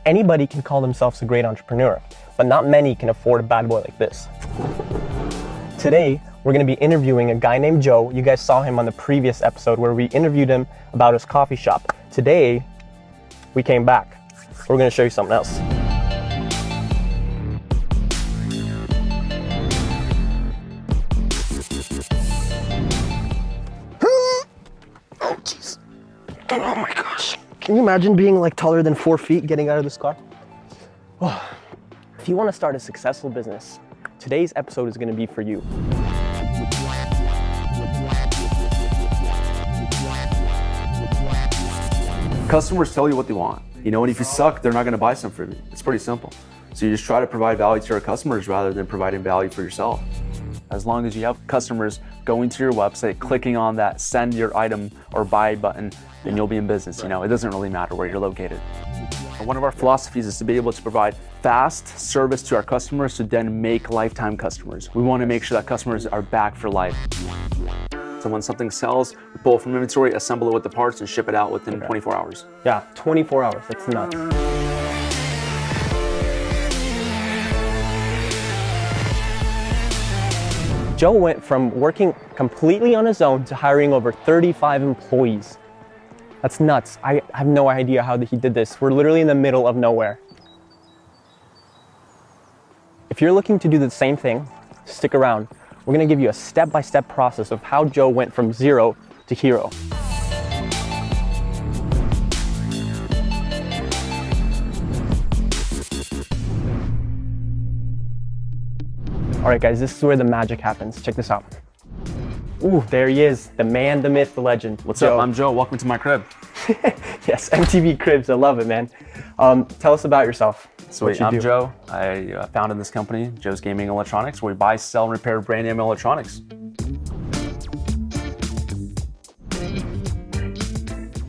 Anybody can call themselves a great entrepreneur, but not many can afford a bad boy like this. Today, we're going to be interviewing a guy named Joe. You guys saw him on the previous episode where we interviewed him about his coffee shop. Today, we came back. We're going to show you something else. Oh, jeez. Oh my gosh. Can you imagine being like taller than 4 feet getting out of this car? Oh. If you want to start a successful business, today's episode is going to be for you. Customers tell you what they want, and if you suck, they're not going to buy something from you. It's pretty simple. So you just try to provide value to your customers rather than providing value for yourself. As long as you have customers going to your website, clicking on that send your item or buy button, then you'll be in business. It doesn't really matter where you're located. One of our philosophies is to be able to provide fast service to our customers to then make lifetime customers. We want to make sure that customers are back for life. So when something sells, we pull it from inventory, assemble it with the parts, and ship it out within 24 hours. Yeah, 24 hours, that's nuts. Joe went from working completely on his own to hiring over 35 employees. That's nuts. I have no idea how he did this. We're literally in the middle of nowhere. If you're looking to do the same thing, stick around. We're gonna give you a step-by-step process of how Joe went from 0 to hero. All right, guys, this is where the magic happens. Check this out. Ooh, there he is, the man, the myth, the legend. What's up? I'm Joe. Welcome to my crib. Yes, MTV Cribs. I love it, man. Tell us about yourself. Sweet. I'm Joe. I founded this company, Joe's Gaming Electronics, where we buy, sell, and repair brand name electronics.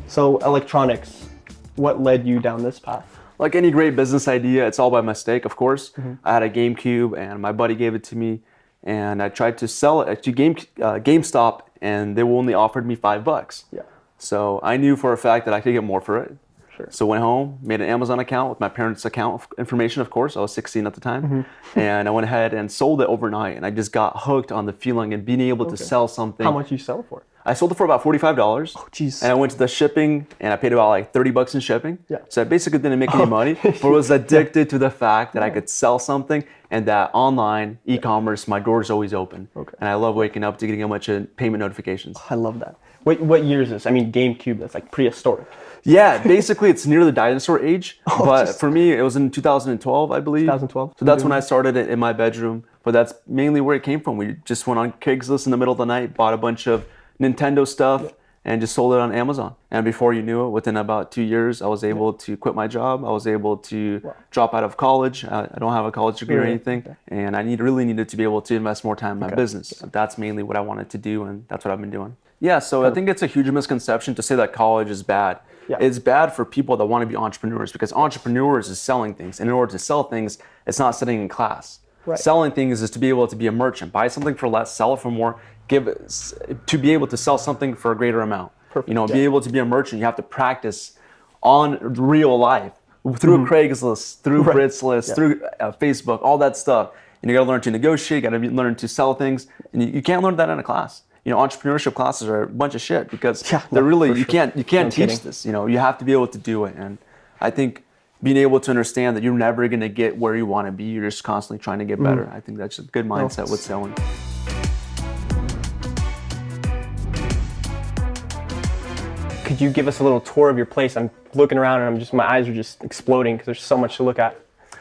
So, electronics, what led you down this path? Like any great business idea, it's all by mistake, of course. I had a GameCube, and my buddy gave it to me, and I tried to sell it to GameStop, and they only offered me $5. Yeah. So I knew for a fact that I could get more for it. Sure. So went home, made an Amazon account with my parents' account information, of course. I was 16 at the time. And I went ahead and sold it overnight. And I just got hooked on the feeling and being able to sell something. How much you sell it for? I sold it for about $45. Oh, jeez. And I went to the shipping and I paid about like $30 in shipping. Yeah. So I basically didn't make any money, but was addicted to the fact that I could sell something and that online e-commerce, my door's always open. Okay. And I love waking up to getting a bunch of payment notifications. I love that. What year is this? I mean, GameCube, that's like prehistoric. Yeah, basically it's near the dinosaur age, but for me it was in 2012, I believe. 2012. So that's when I started it in my bedroom, but that's mainly where it came from. We just went on Craigslist in the middle of the night, bought a bunch of Nintendo stuff, and just sold it on Amazon. And before you knew it, within about 2 years, I was able to quit my job. I was able to drop out of college. I don't have a college degree or anything, and I really needed to be able to invest more time in my business. So that's mainly what I wanted to do, and that's what I've been doing. Yeah, so I think it's a huge misconception to say that college is bad. Yeah. It's bad for people that want to be entrepreneurs because entrepreneurs is selling things. And in order to sell things, it's not sitting in class. Right. Selling things is to be able to be a merchant. Buy something for less, sell it for more, to be able to sell something for a greater amount. Perfect. Be able to be a merchant, you have to practice on real life through Craigslist, through Britslist, through Facebook, all that stuff. And you got to learn to negotiate, you got to learn to sell things. And you can't learn that in a class. Entrepreneurship classes are a bunch of shit because they're really, you can't teach this, you have to be able to do it. And I think being able to understand that you're never going to get where you want to be, you're just constantly trying to get better. I think that's a good mindset with selling. Could you give us a little tour of your place? I'm looking around and my eyes are just exploding because there's so much to look at.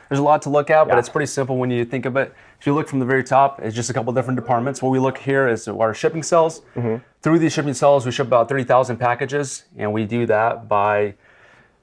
There's a lot to look at, but it's pretty simple when you think of it. If you look from the very top, it's just a couple different departments. What we look here is our shipping cells. Through these shipping cells, we ship about 30,000 packages, and we do that by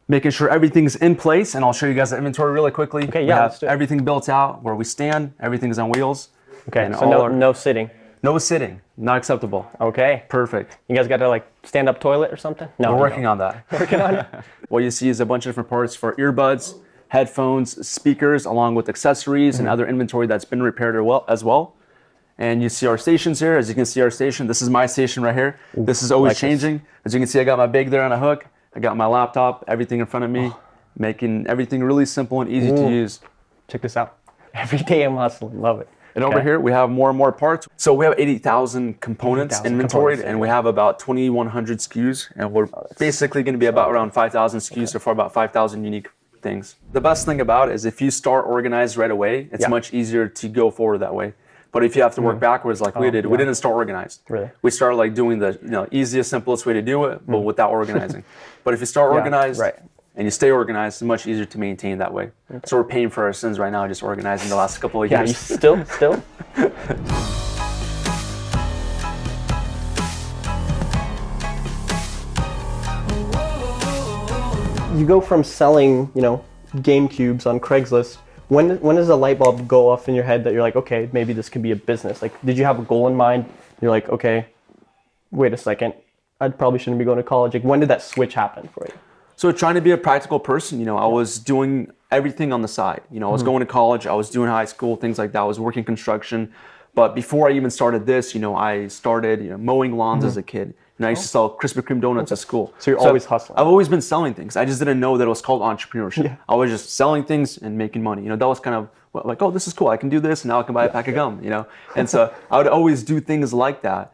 making sure everything's in place. And I'll show you guys the inventory really quickly. Okay, we have everything built out where we stand. Everything's on wheels. Okay, so no sitting. No sitting, not acceptable. Okay. Perfect. You guys got to stand up toilet or something? No. We're working on that. Working on it? What you see is a bunch of different parts for earbuds, headphones, speakers, along with accessories and other inventory that's been repaired as well. And you see our stations here. As you can see our station, this is my station right here. This is always changing. As you can see, I got my bag there on a hook. I got my laptop, everything in front of me. making everything really simple and easy to use. Check this out. Every day I'm hustling. Love it. And over here, we have more and more parts. So we have 80,000 components inventoried, and we have about 2,100 SKUs. And we're basically going to be about around 5,000 SKUs, so far about 5,000 unique things. The best thing about it is if you start organized right away, it's much easier to go forward that way. But if you have to work backwards like we did, we didn't start organized. Really? We started like doing the easiest, simplest way to do it, but without organizing. But if you start organized, and you stay organized, it's much easier to maintain that way. So we're paying for our sins right now, just organizing the last couple of years. Yeah, still? You go from selling, game cubes on Craigslist. When does a light bulb go off in your head that you're like, okay, maybe this could be a business? Like, did you have a goal in mind? You're like, okay, wait a second, I probably shouldn't be going to college. Like, when did that switch happen for you? So trying to be a practical person, I was doing everything on the side. I was going to college, I was doing high school, things like that. I was working construction. But before I even started this, I started mowing lawns as a kid. And I used to sell Krispy Kreme donuts at school. So you're always hustling. I've always been selling things. I just didn't know that it was called entrepreneurship. Yeah. I was just selling things and making money. That was kind of like, oh, this is cool. I can do this, and now I can buy a pack of gum. And so I would always do things like that.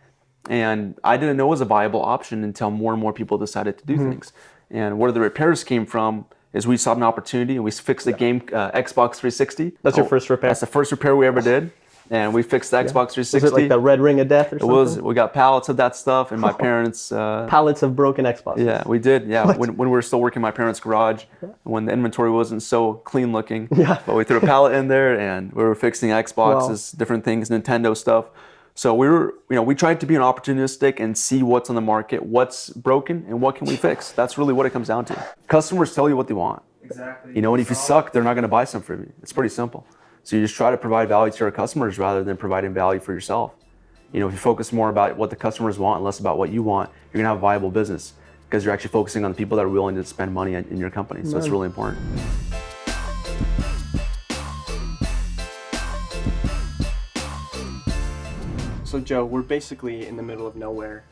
And I didn't know it was a viable option until more and more people decided to do things. And where the repairs came from is we saw an opportunity and we fixed the game Xbox 360. That's your first repair? That's the first repair we ever did. And we fixed the Xbox 360. Was it like the red ring of death or something? It was. We got pallets of that stuff, and my parents... pallets of broken Xboxes. Yeah, we did. Yeah, when we were still working in my parents' garage, when the inventory wasn't so clean looking. Yeah. But we threw a pallet in there, and we were fixing Xboxes, different things, Nintendo stuff. So we tried to be opportunistic and see what's on the market, what's broken, and what can we fix. That's really what it comes down to. Customers tell you what they want. Exactly. And if you suck, they're not going to buy something from you. It's pretty simple. So you just try to provide value to your customers rather than providing value for yourself. If you focus more about what the customers want and less about what you want, you're going to have a viable business because you're actually focusing on the people that are willing to spend money in your company. So it's really important. So Joe, we're basically in the middle of nowhere.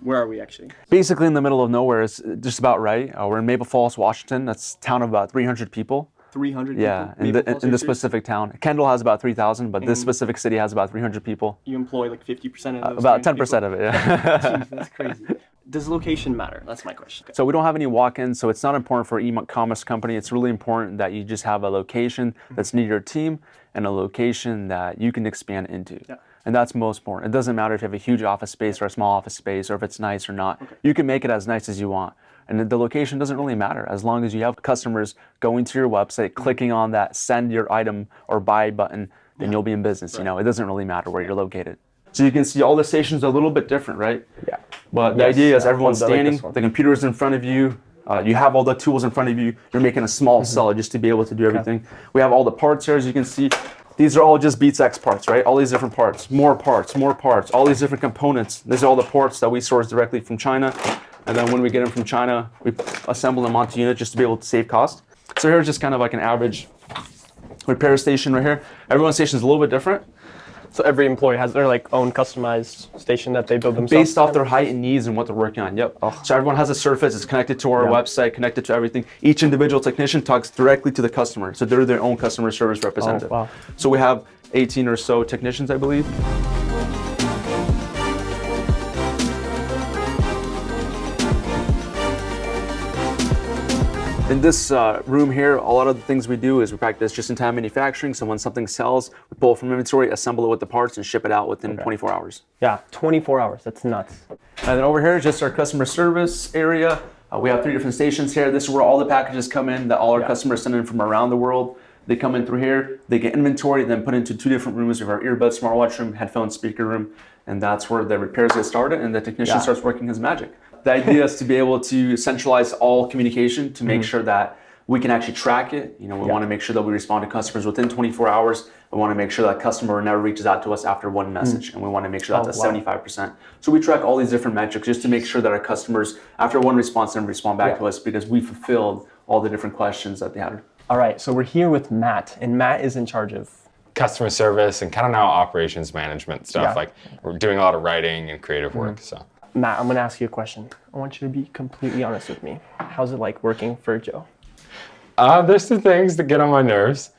Where are we actually? Basically in the middle of nowhere is just about right. We're in Maple Falls, Washington. That's a town of about 300 people. 300 people? Yeah, in the specific town. Kendall has about 3,000, but this specific city has about 300 people. You employ like 50% of those? About 10% of it, yeah. Jeez, that's crazy. Does location matter? That's my question. So we don't have any walk-ins, so it's not important for an e-commerce company. It's really important that you just have a location that's near your team and a location that you can expand into. Yeah. And that's most important. It doesn't matter if you have a huge office space or a small office space or if it's nice or not. Okay. You can make it as nice as you want. And the location doesn't really matter as long as you have customers going to your website, clicking on that send your item or buy button, then you'll be in business. It doesn't really matter where you're located. So you can see all the stations are a little bit different, right? Yeah. But the idea is everyone's standing, the computer's in front of you, you have all the tools in front of you, you're making a small cell just to be able to do everything. We have all the parts here, as you can see. These are all just BeatsX parts, right? All these different parts, more parts, all these different components. These are all the parts that we source directly from China. And then when we get them from China, we assemble them onto units just to be able to save cost. So here's just kind of like an average repair station right here. Everyone's station is a little bit different. So every employee has their own customized station that they build themselves? Based off their height and needs and what they're working on, yep. Oh. So everyone has a surface, it's connected to our website, connected to everything. Each individual technician talks directly to the customer. So they're their own customer service representative. Oh, wow. So we have 18 or so technicians, I believe. In this room here, a lot of the things we do is we practice just-in-time manufacturing. So when something sells, we pull it from inventory, assemble it with the parts, and ship it out within 24 hours. Yeah, 24 hours. That's nuts. And then over here is just our customer service area. We have 3 different stations here. This is where all the packages come in that all our customers send in from around the world. They come in through here, they get inventory, then put into 2 different rooms. We have our earbud smartwatch room, headphone speaker room, and that's where the repairs get started and the technician starts working his magic. The idea is to be able to centralize all communication to make sure that we can actually track it. We want to make sure that we respond to customers within 24 hours. We want to make sure that customer never reaches out to us after one message, and we want to make sure that's at 75%. So we track all these different metrics just to make sure that our customers, after one response, then respond back to us because we fulfilled all the different questions that they had. All right, so we're here with Matt, and Matt is in charge of customer service and kind of now operations management stuff. Like we're doing a lot of writing and creative work. So Matt, I'm going to ask you a question. I want you to be completely honest with me. How's it like working for Joe? There's some things that get on my nerves.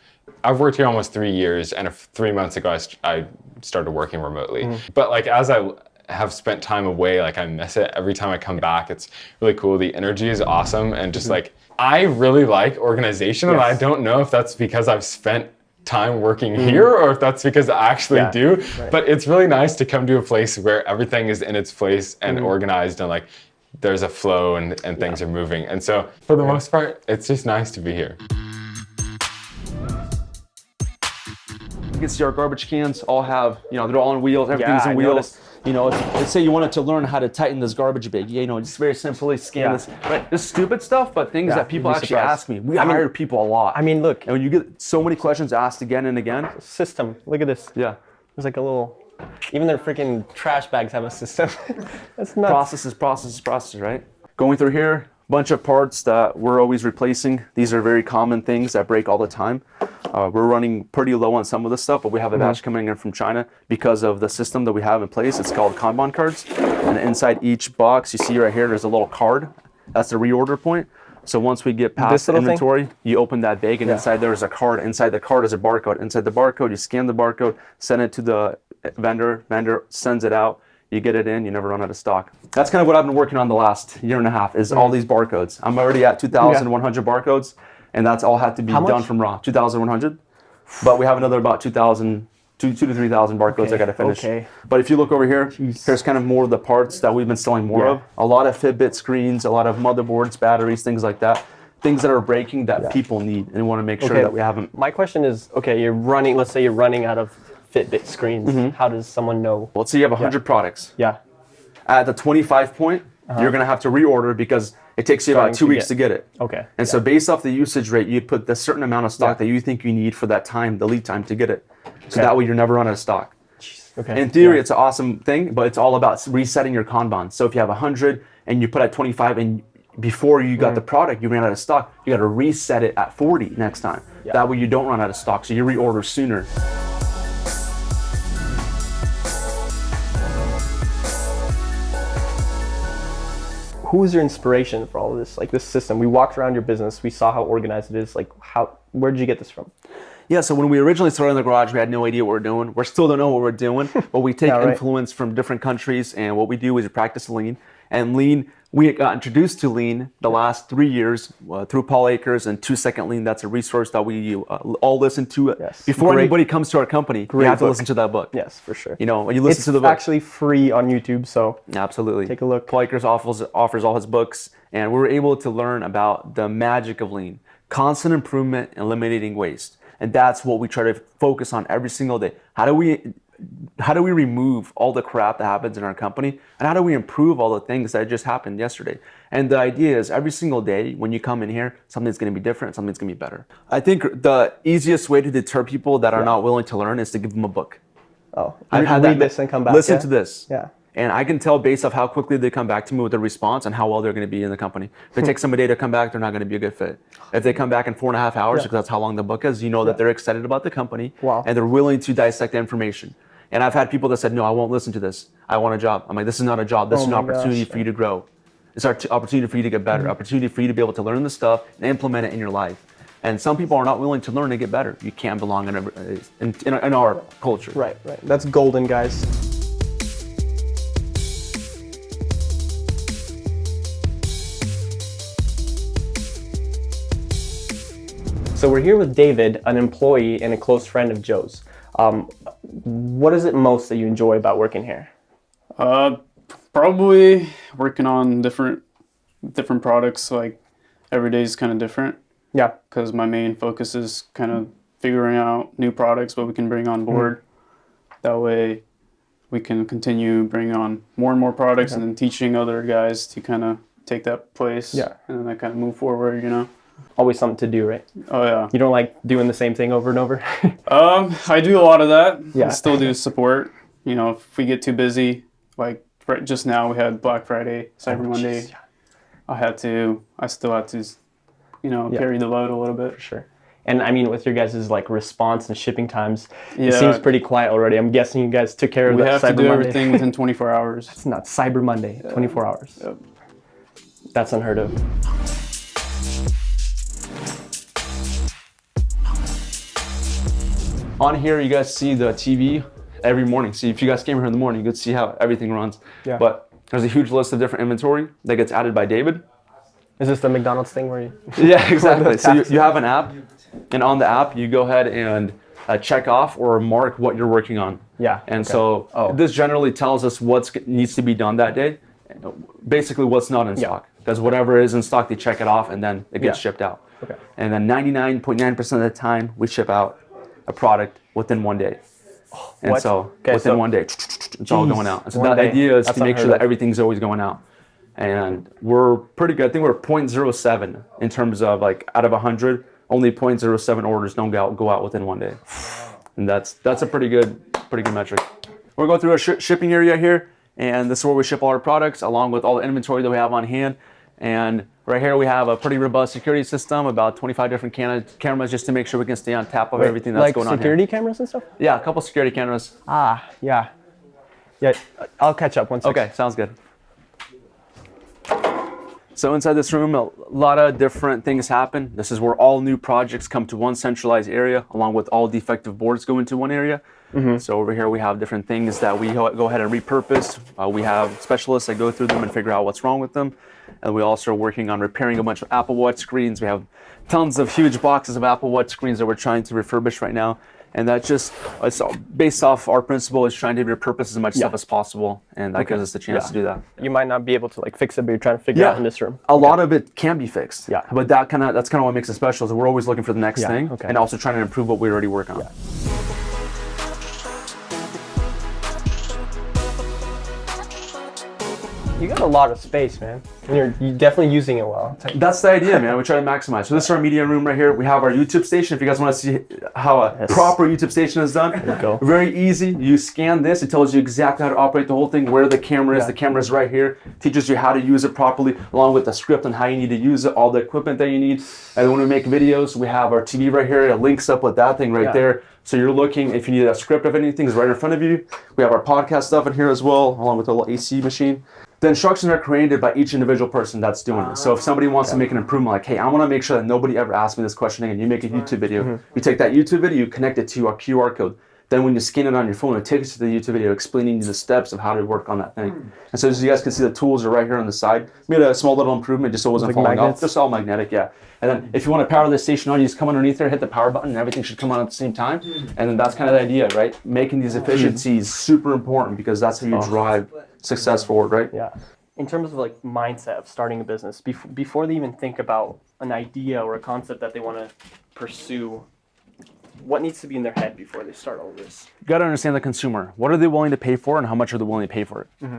I've worked here almost 3 years, and 3 months ago I started working remotely. But like as I have spent time away, like I miss it. Every time I come back, it's really cool. The energy is awesome, and just like I really like organization, and I don't know if that's because I've spent time working here or if that's because I actually do. Right. But it's really nice to come to a place where everything is in its place and organized, and like there's a flow and things are moving. And so for the most part, it's just nice to be here. You can see our garbage cans all have, you know, they're all on wheels, everything's on wheels. You know, let's say you wanted to learn how to tighten this garbage bag. You know, just very simply scan this. Right? This stupid stuff, but things that people actually ask me. We hire people a lot. I mean, look. And when you get so many questions asked again and again. System, look at this. Yeah. There's like a little, even their freaking trash bags have a system. That's nuts. Processes, right? Going through here, bunch of parts that we're always replacing. These are very common things that break all the time. We're running pretty low on some of this stuff, but we have a batch coming in from China because of the system that we have in place. It's called Kanban cards. And inside each box, you see right here, there's a little card. That's the reorder point. So once we get past the inventory, you open that bag, and inside there is a card. Inside the card is a barcode. Inside the barcode, you scan the barcode, send it to the vendor. Vendor sends it out. You get it in, you never run out of stock. That's kind of what I've been working on the last year and a half, is all these barcodes. I'm already at 2,100 barcodes, and that's all had to be done from raw. 2,100, but we have another about 2,000, 2,000 to 3,000 barcodes I gotta finish. But if you look over here, here's kind of more of the parts that we've been selling more of. A lot of Fitbit screens, a lot of motherboards, batteries, things like that. Things that are breaking that people need, and we want to make sure that we have them. My question is, okay, you're running, let's say you're running out of Fitbit screens. How does someone know? Let's say you have 100 products. Yeah. At the 25 point, you're going to have to reorder because it takes you about 2 weeks to get it. Okay. And so based off the usage rate, you put the certain amount of stock that you think you need for that time, the lead time to get it. So that way you're never run out of stock. Okay. In theory, it's an awesome thing, but it's all about resetting your Kanban. So if you have 100 and you put at 25 and before you got the product, you ran out of stock, you got to reset it at 40 next time. That way you don't run out of stock, so you reorder sooner. Who was your inspiration for all of this? Like this system, we walked around your business, we saw how organized it is. Like where did you get this from? Yeah, so when we originally started in the garage, we had no idea what we're doing. We still don't know what we're doing, but we take influence from different countries, and what we do is we practice lean. And lean, we got introduced to lean the last 3 years through Paul Akers and 2 Second Lean. That's a resource that we all listen to. Before anybody comes to our company, you have to listen to that book. Yes, for sure. You know, when you listen to the book. It's actually free on YouTube, so absolutely. Take a look. Paul Akers offers all his books, and we were able to learn about the magic of lean, constant improvement, eliminating waste. And that's what we try to focus on every single day. How do we remove all the crap that happens in our company? And how do we improve all the things that just happened yesterday? And the idea is every single day when you come in here, something's gonna be different, something's gonna be better. I think the easiest way to deter people that are not willing to learn is to give them a book. Oh, I've had read this and come back. Listen to this. Yeah. And I can tell based off how quickly they come back to me with a response and how well they're going to be in the company. If it takes them a day to come back, they're not going to be a good fit. If they come back in 4.5 hours, because that's how long the book is, you know that they're excited about the company and they're willing to dissect the information. And I've had people that said, no, I won't listen to this. I want a job. I'm like, this is not a job. This is an opportunity for you to grow. It's an opportunity for you to get better, opportunity for you to be able to learn the stuff and implement it in your life. And some people are not willing to learn and get better. You can't belong in our culture. Right. That's golden, guys. So we're here with David, an employee and a close friend of Joe's. What is it most that you enjoy about working here? Probably working on different products. Like every day is kind of different. Yeah. Because my main focus is kind of figuring out new products, what we can bring on board. That way we can continue bringing on more and more products and then teaching other guys to kind of take that place. Yeah. And then I kind of move forward, you know. Always something to do, right? Oh yeah. You don't like doing the same thing over and over? I do a lot of that. Yeah. I still do support. You know, if we get too busy, like right just now we had Black Friday, Cyber Monday. I still had to, you know, carry the load a little bit. For sure. And I mean, with your guys' like response and shipping times, it seems pretty quiet already. I'm guessing you guys took care of that Cyber Monday. We have to do everything within 24 hours. That's not Cyber Monday, 24 hours. Yep. That's unheard of. On here, you guys see the TV every morning. See, if you guys came here in the morning, you could see how everything runs. Yeah. But there's a huge list of different inventory that gets added by David. Is this the McDonald's thing where you? Yeah, exactly. So you have an app, and on the app, you go ahead and check off or mark what you're working on. Yeah. And so this generally tells us what needs to be done that day, basically what's not in stock. Because whatever is in stock, they check it off, and then it gets shipped out. Okay. And then 99.9% of the time, we ship out a product within 1 day. And so within 1 day, it's all going out. And so that idea is to make sure that everything's always going out. And we're pretty good. I think we're 0.07 in terms of like out of 100, only 0.07 orders don't go out within 1 day. And that's a pretty good metric. We're going through our shipping area here, and this is where we ship all our products along with all the inventory that we have on hand. And right here we have a pretty robust security system, about 25 different cameras just to make sure we can stay on top of everything that's going on here. Like security cameras and stuff? Yeah, a couple security cameras. Yeah, I'll catch up once. Okay, sounds good. So inside this room, a lot of different things happen. This is where all new projects come to one centralized area, along with all defective boards go into one area. So over here we have different things that we go ahead and repurpose. We have specialists that go through them and figure out what's wrong with them. And we also are working on repairing a bunch of Apple Watch screens. We have tons of huge boxes of Apple Watch screens that we're trying to refurbish right now. And that's just, it's based off our principle is trying to repurpose as much stuff as possible. And that gives us the chance to do that. You might not be able to like fix it, but you're trying to figure out in this room. A lot of it can be fixed. Yeah. But that's kind of what makes it special is we're always looking for the next thing and also trying to improve what we already work on. You got a lot of space, man. And you're definitely using it well. That's the idea, man. We try to maximize. So this is our media room right here. We have our YouTube station. If you guys want to see how a proper YouTube station is done, there you go. Very easy. You scan this. It tells you exactly how to operate the whole thing, where the camera is. The camera is right here. Teaches you how to use it properly, along with the script on how you need to use it, all the equipment that you need. And when we make videos, we have our TV right here. It links up with that thing right there. So you're looking, if you need a script of anything, it's right in front of you. We have our podcast stuff in here as well, along with a little AC machine. The instructions are created by each individual person that's doing it. So if somebody wants to make an improvement, like, hey, I want to make sure that nobody ever asks me this question again, you make a YouTube video. You take that YouTube video, you connect it to our QR code. Then when you scan it on your phone, it takes you to the YouTube video explaining you the steps of how to work on that thing. And so as you guys can see, the tools are right here on the side. We made a small little improvement just so it wasn't falling off. Just all magnetic, And then if you want to power this station on, you just come underneath there, hit the power button, and everything should come on at the same time. And then that's kind of the idea, right? Making these efficiencies super important because that's how you drive success forward, right? Yeah. In terms of like mindset of starting a business, before they even think about an idea or a concept that they want to pursue, what needs to be in their head before they start all this? You got to understand the consumer. What are they willing to pay for and how much are they willing to pay for it?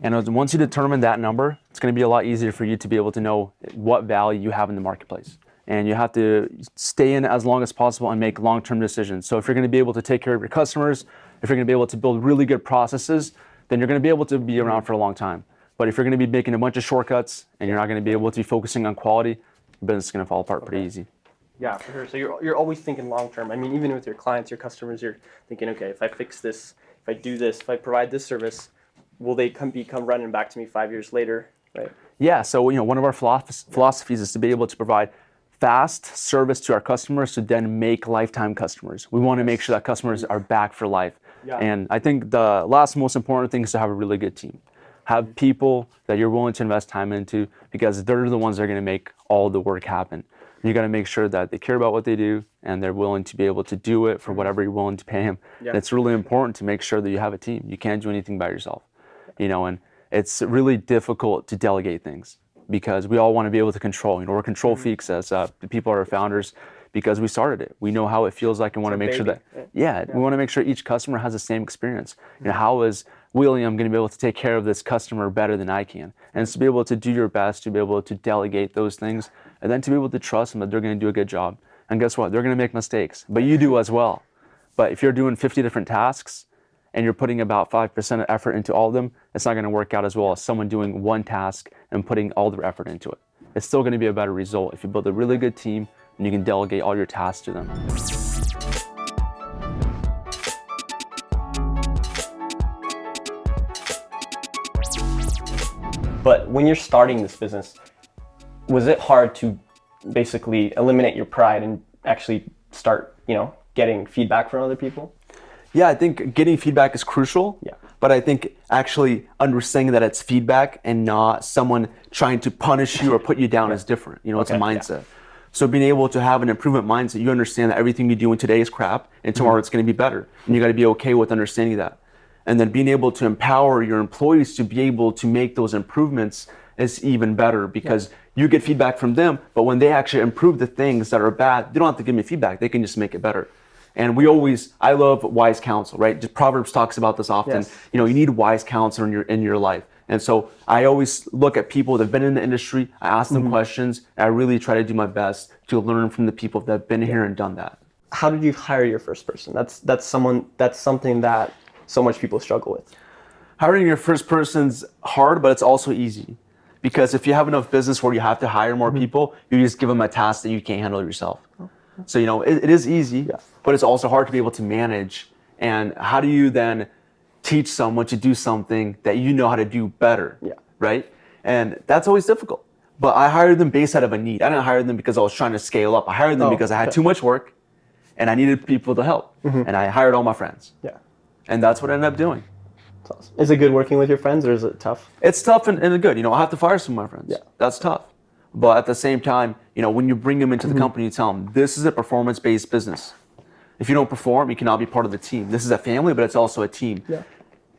And once you determine that number, it's going to be a lot easier for you to be able to know what value you have in the marketplace. And you have to stay in as long as possible and make long-term decisions. So if you're going to be able to take care of your customers, if you're going to be able to build really good processes, then you're going to be able to be around for a long time. But if you're going to be making a bunch of shortcuts and you're not going to be able to be focusing on quality, your business is going to fall apart pretty easy. Yeah, for sure. So you're always thinking long term. I mean, even with your clients, your customers, you're thinking, okay, if I fix this, if I do this, if I provide this service, will they come running back to me 5 years later, right? Yeah. So one of our philosophies is to be able to provide fast service to our customers to then make lifetime customers. We want to make sure that customers are back for life. Yeah. And I think the last most important thing is to have a really good team. Have people that you're willing to invest time into because they're the ones that are going to make all the work happen. You got to make sure that they care about what they do and they're willing to be able to do it for whatever you're willing to pay them. Yeah. And it's really important to make sure that you have a team. You can't do anything by yourself, and it's really difficult to delegate things because we all want to be able to control. We're control freaks as the people are founders because we started it. We know how it feels like and want to make sure that, we want to make sure each customer has the same experience. How is William going to be able to take care of this customer better than I can? And it's to be able to do your best, to be able to delegate those things, and then to be able to trust them that they're going to do a good job. And guess what? They're going to make mistakes, but you do as well. But if you're doing 50 different tasks and you're putting about 5% of effort into all of them, it's not going to work out as well as someone doing one task and putting all their effort into it. It's still going to be a better result if you build a really good team and you can delegate all your tasks to them. But when you're starting this business, was it hard to basically eliminate your pride and actually start, getting feedback from other people? Yeah, I think getting feedback is crucial. Yeah. But I think actually understanding that it's feedback and not someone trying to punish you or put you down is different. You know, it's a mindset. So being able to have an improvement mindset, you understand that everything you do in today is crap and tomorrow it's going to be better. And you got to be okay with understanding that. And then being able to empower your employees to be able to make those improvements is even better, because you get feedback from them, but when they actually improve the things that are bad, they don't have to give me feedback. They can just make it better. And I love wise counsel, right? Just Proverbs talks about this often. Yes. You know, you need wise counsel in your life. And so I always look at people that have been in the industry, I ask them questions, and I really try to do my best to learn from the people that have been here and done that. How did you hire your first person? That's something that so much people struggle with. Hiring your first person's hard, but it's also easy. Because if you have enough business where you have to hire more people, you just give them a task that you can't handle yourself. So, you know, it is easy, but it's also hard to be able to manage. And how do you then teach someone to do something that you know how to do better, right? And that's always difficult. But I hired them based out of a need. I didn't hire them because I was trying to scale up. I hired them because I had too much work and I needed people to help. And I hired all my friends. Yeah. And that's what I ended up doing. That's awesome. Is it good working with your friends, or is it tough? It's tough and good. You know, I have to fire some of my friends. Yeah. That's tough. But at the same time, you know, when you bring them into the company, you tell them, this is a performance-based business. If you don't perform, you cannot be part of the team. This is a family, but it's also a team. Yeah.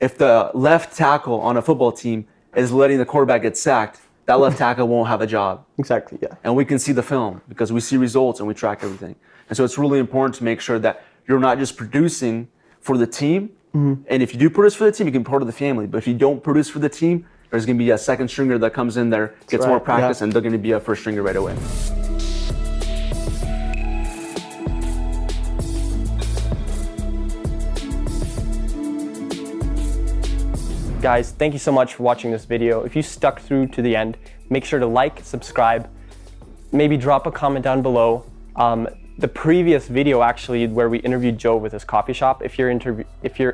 If the left tackle on a football team is letting the quarterback get sacked, that left tackle won't have a job. Exactly, yeah. And we can see the film because we see results and we track everything. And so it's really important to make sure that you're not just producing for the team. And if you do produce for the team, you can be part of the family. But if you don't produce for the team, there's going to be a second stringer that comes in there, gets more practice, and they're going to be a first stringer right away. Guys, thank you so much for watching this video. If you stuck through to the end, make sure to like, subscribe, maybe drop a comment down below. The previous video, actually, where we interviewed Joe with his coffee shop, if you're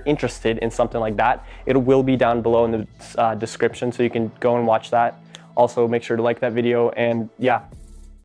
interested in something like that, it will be down below in the description, so you can go and watch that. Also, make sure to like that video, and yeah,